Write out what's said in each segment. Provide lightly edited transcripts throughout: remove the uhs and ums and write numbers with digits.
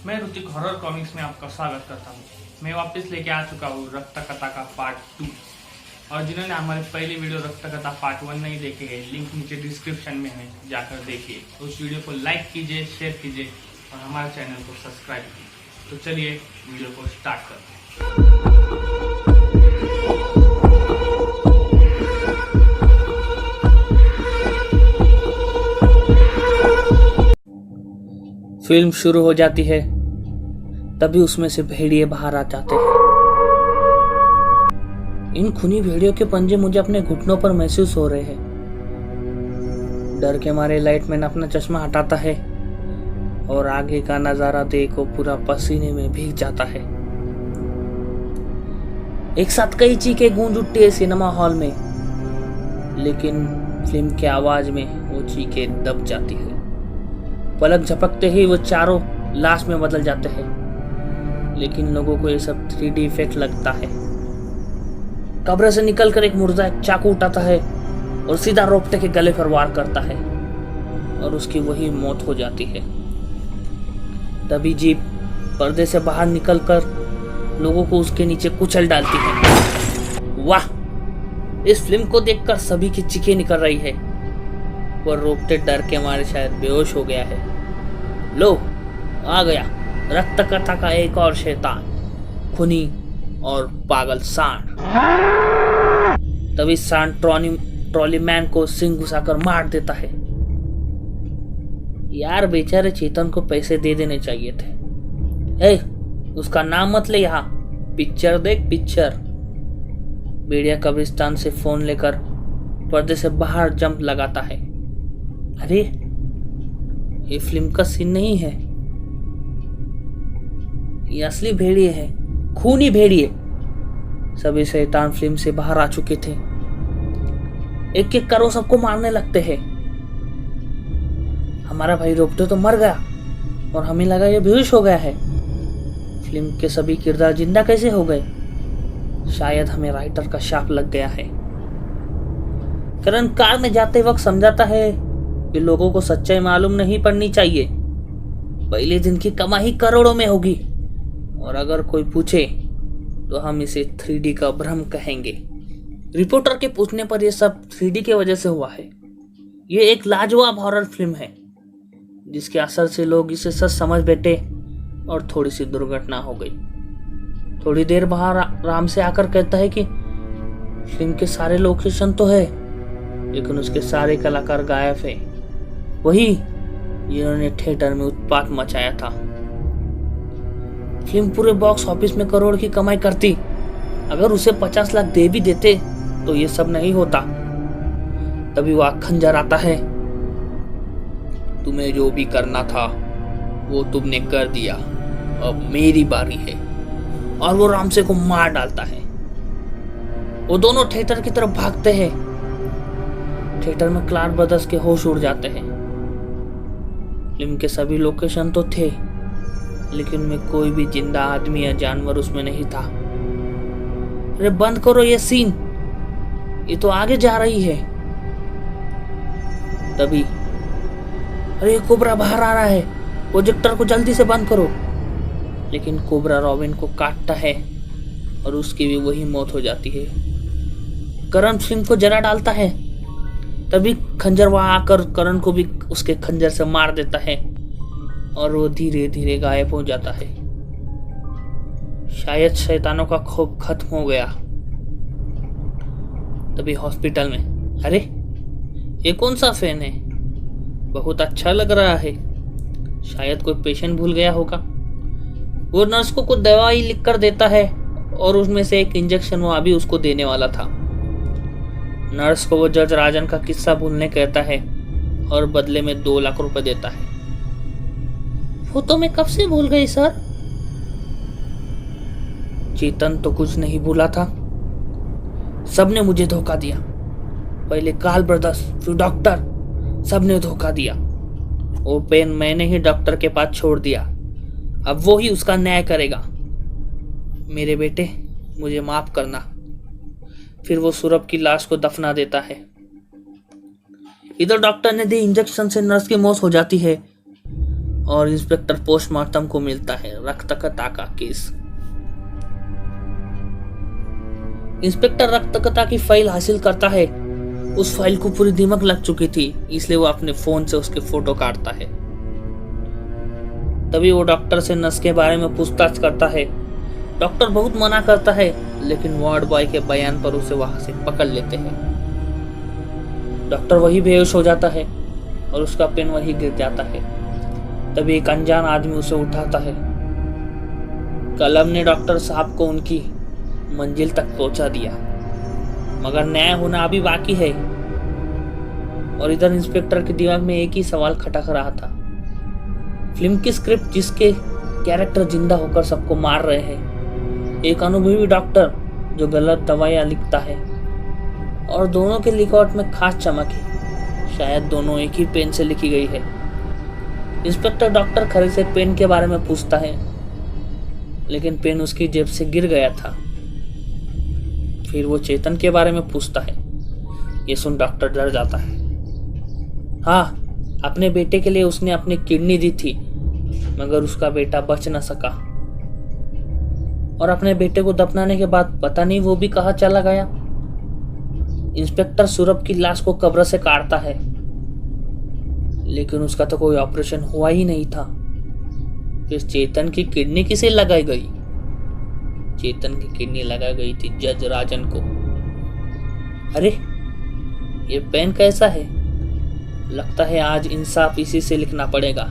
मैं Hrithik horror comics में आपका स्वागत करता हूँ। मैं वापस लेके आ चुका हूँ रक्त कथा का पार्ट 2। और जिन्होंने हमारे पहले वीडियो रक्त कथा पार्ट 1 नहीं देखे हैं, लिंक नीचे डिस्क्रिप्शन में है, जाकर देखिए। उस वीडियो को लाइक कीजिए, शेयर कीजिए और हमारे चैनल को सब्सक्राइब कीजिए। तो चलिए वीडियो को स्टार्ट करते हैं। फिल्म शुरू हो जाती है, तभी उसमें से भेड़िए बाहर आ जाते हैं। इन खूनी भेड़ियों के पंजे मुझे अपने घुटनों पर महसूस हो रहे हैं। डर के मारे लाइटमैन अपना चश्मा हटाता है और आगे का नजारा देखो, पूरा पसीने में भीग जाता है। एक साथ कई चीखें गूंज उठती है सिनेमा हॉल में, लेकिन फिल्म की आवाज में वो चीखें दब जाती है। पलक झपकते ही वो चारों लाश में बदल जाते हैं, लेकिन लोगों को ये सब 3D इफेक्ट लगता है। कब्र से निकलकर एक मुर्दा एक चाकू उठाता है और सीधा रोपटे के गले पर वार करता है और उसकी वही मौत हो जाती है। तभी जीप पर्दे से बाहर निकलकर लोगों को उसके नीचे कुचल डालती है। वाह! इस फिल्म को देखकर सभी की चीखें निकल रही है। पर रोपटे डर के मारे शायद बेहोश हो गया है। लो, आ गया रक्त कथा का एक और शैतान, खूनी और पागल सांड। तभी सांड ट्रॉली मैन को सिंह घुसाकर मार देता है। यार, बेचारे चेतन को पैसे दे देने चाहिए थे। उसका नाम मत ले, यहाँ पिक्चर देख पिक्चर। भेड़िया कब्रिस्तान से फोन लेकर पर्दे से बाहर जंप लगाता है। अरे, ये फिल्म का सीन नहीं है, ये असली भेड़िए है, खूनी भेड़िए। सभी शैतान फिल्म से बाहर आ चुके थे। एक एक करो सबको मारने लगते हैं। हमारा भाई रोपटे तो मर गया और हमें लगा ये बेहोश हो गया है। फिल्म के सभी किरदार जिंदा कैसे हो गए? शायद हमें राइटर का शाप लग गया है। करण कार में जाते वक्त समझाता है कि लोगों को सच्चाई मालूम नहीं पड़नी चाहिए। पहले दिन की कमाई करोड़ों में होगी, और अगर कोई पूछे तो हम इसे 3D का भ्रम कहेंगे। रिपोर्टर के पूछने पर यह सब 3D की वजह से हुआ है। ये एक लाजवाब हॉरर फिल्म है जिसके असर से लोग इसे सच समझ बैठे और थोड़ी सी दुर्घटना हो गई। थोड़ी देर बाहर राम से आकर कहता है कि फिल्म के सारे लोकेशन तो है, लेकिन उसके सारे कलाकार गायब है, वही जिन्होंने थिएटर में उत्पात मचाया था। फिल्म पूरे बॉक्स ऑफिस में करोड़ की कमाई करती। अगर उसे 50 लाख दे भी देते तो ये सब नहीं होता। तभी वह खंजर आता है। तुम्हें जो भी करना था वो तुमने कर दिया, अब मेरी बारी है। और वो रामसे को मार डालता है। वो दोनों थिएटर की तरफ भागते हैं। थिएटर में क्लार्क ब्रदर्स के होश उड़ जाते हैं। फिल्म के सभी लोकेशन तो थे, लेकिन उनमें कोई भी जिंदा आदमी या जानवर उसमें नहीं था। अरे बंद करो ये सीन, ये तो आगे जा रही है। तभी अरे कोबरा बाहर आ रहा है, प्रोजेक्टर को जल्दी से बंद करो। लेकिन कोबरा रॉबिन को काटता है और उसकी भी वही मौत हो जाती है। करण फिल्म को जला डालता है। तभी खंजर वहां आकर करण को भी उसके खंजर से मार देता है और वो धीरे धीरे गायब हो जाता है। शायद शैतानों का खौफ खत्म हो गया। तभी हॉस्पिटल में, अरे ये कौन सा फैन है? बहुत अच्छा लग रहा है। शायद कोई पेशेंट भूल गया होगा। वो नर्स को कुछ दवाई लिख कर देता है और उसमें से एक इंजेक्शन वो अभी उसको देने वाला था। नर्स को वो जज राजन का किस्सा भूलने कहता है और बदले में 2 लाख रुपए देता है। वो तो मैं कब से भूल गई सर। चेतन तो कुछ नहीं भूला था। सबने मुझे धोखा दिया। पहले कार्ल ब्रदर्स, फिर डॉक्टर, सबने धोखा दिया। वो पेन मैंने ही डॉक्टर के पास छोड़ दिया। अब वो ही उसका न्याय करेगा। मेरे बेटे, मुझे माफ करना। फिर वो सूरभ की लाश को दफना देता है। इधर डॉक्टर ने दी इंजेक्शन से नर्स की मौत हो जाती है और इंस्पेक्टर पोस्टमार्टम को मिलता है रक्तकथा का केस। इंस्पेक्टर रक्तकथा की फाइल हासिल करता है। उस फाइल को पूरी दिमाग लग चुकी थी, इसलिए वो अपने फोन से उसके फोटो काटता है। तभी वो डॉक्टर से नस के बारे में पूछताछ करता है। डॉक्टर बहुत मना करता है, लेकिन वार्ड बॉय के बयान पर उसे वहां से पकड़ लेते हैं। डॉक्टर वही बेहोश हो जाता है और उसका पेन वही गिर जाता है। तभी एक अनजान आदमी उसे उठाता है। कलम ने डॉक्टर साहब को उनकी मंजिल तक पहुंचा दिया, मगर न्याय होना अभी बाकी है। और इधर इंस्पेक्टर के दिमाग में एक ही सवाल खटक रहा था। फिल्म की स्क्रिप्ट जिसके कैरेक्टर जिंदा होकर सबको मार रहे हैं, एक अनुभवी डॉक्टर जो गलत दवाइयां लिखता है, और दोनों के लिखावट में खास चमक है। शायद दोनों एक ही पेन से लिखी गई है। इंस्पेक्टर डॉक्टर खरे से पेन के बारे में पूछता है, लेकिन पेन उसकी जेब से गिर गया था। फिर वो चेतन के बारे में पूछता है। ये सुन डॉक्टर डर जाता है। हाँ, अपने बेटे के लिए उसने अपनी किडनी दी थी, मगर उसका बेटा बच न सका। और अपने बेटे को दफनाने के बाद पता नहीं वो भी कहाँ चला गया। इंस्पेक्टर सूरभ की लाश को कब्र से काटता है, लेकिन उसका तो कोई ऑपरेशन हुआ ही नहीं था। फिर चेतन की किडनी किसे लगाई गई? चेतन की किडनी लगा गई थी जज राजन को। अरे, ये पेन कैसा है? लगता है आज इंसाफ इसी से लिखना पड़ेगा।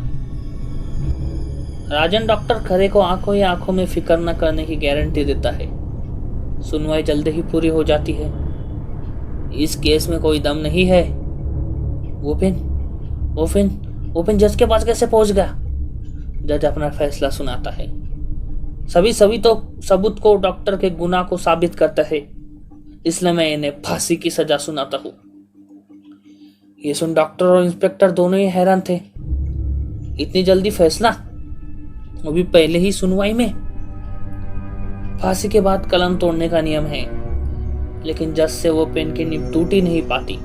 राजन डॉक्टर खरे को आंखों ही आंखों में फिक्र न करने की गारंटी देता है। सुनवाई जल्दी ही पूरी हो जाती है। इस केस में कोई दम नहीं है। वो पेन जज के पास कैसे पहुंच गया? जज अपना फैसला सुनाता है। सभी तो सबूत को डॉक्टर के गुनाह को साबित करता है, इसलिए मैं इन्हें फांसी की सजा सुनाता हूँ। ये सुन डॉक्टर और इंस्पेक्टर दोनों ही हैरान थे। इतनी जल्दी फैसला, वो भी पहले ही सुनवाई में? फांसी के बाद कलम तोड़ने का नियम है, लेकिन जज से वो पेन की नींव टूट ही नहीं पाती।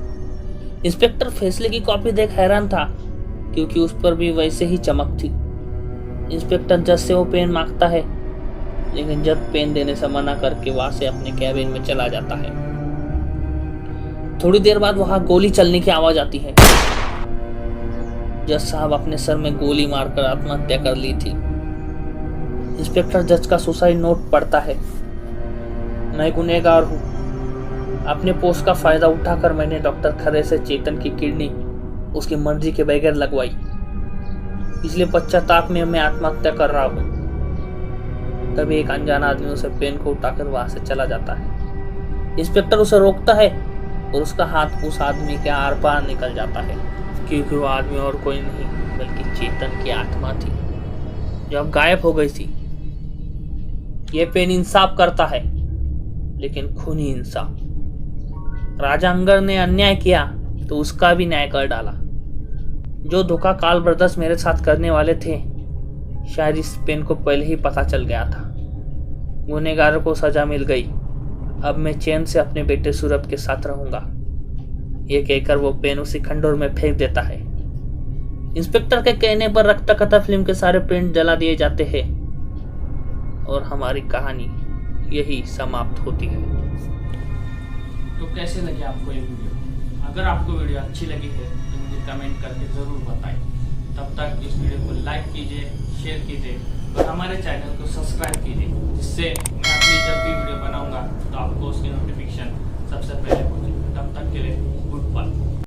इंस्पेक्टर फैसले की कॉपी देख हैरान था, क्योंकि उस पर भी वैसे ही चमक थी। इंस्पेक्टर जज से वो पेन मांगता है, लेकिन जज पेन देने से मना करके वहां से अपने कैबिन में चला जाता है। थोड़ी देर बाद वहां गोली चलने की आवाज आती है। जज साहब अपने सर में गोली मारकर आत्महत्या कर ली थी। इंस्पेक्टर जज का सुसाइड नोट पढ़ता है। मैं गुनहगार हूँ। अपने पोस्ट का फायदा उठाकर मैंने डॉक्टर खरे से चेतन की किडनी उसकी मर्जी के बगैर लगवाई, इसलिए पश्चाताप में मैं आत्महत्या कर रहा हूँ। तभी एक अनजान आदमी उसे पेन को उठाकर वहां से चला जाता है। इंस्पेक्टर उसे रोकता है और उसका हाथ उस आदमी के आर पार निकल जाता है, क्योंकि वो आदमी और कोई नहीं बल्कि चेतन की आत्मा थी, जो अब गायब हो गई थी। ये पेन इंसाफ करता है, लेकिन खूनी इंसाफ। राजा अंगर ने अन्याय किया तो उसका भी न्याय कर डाला। जो धोखा काल ब्रदर्स मेरे साथ करने वाले थे, शायद इस पेन को पहले ही पता चल गया था। गुनहगारों को सजा मिल गई। अब मैं चैन से अपने बेटे सूरभ के साथ रहूंगा। ये कहकर वो पेन उसी खंडोर में फेंक देता है। इंस्पेक्टर के कहने पर रक्तकथा फिल्म के सारे प्रिंट जला दिए जाते हैं और हमारी कहानी यही समाप्त होती है। तो कैसे लगे आपको ये वीडियो? अगर आपको वीडियो अच्छी लगी है तो मुझे कमेंट करके ज़रूर बताएं। तब तक इस वीडियो को लाइक कीजिए, शेयर कीजिए और हमारे चैनल को सब्सक्राइब कीजिए, जिससे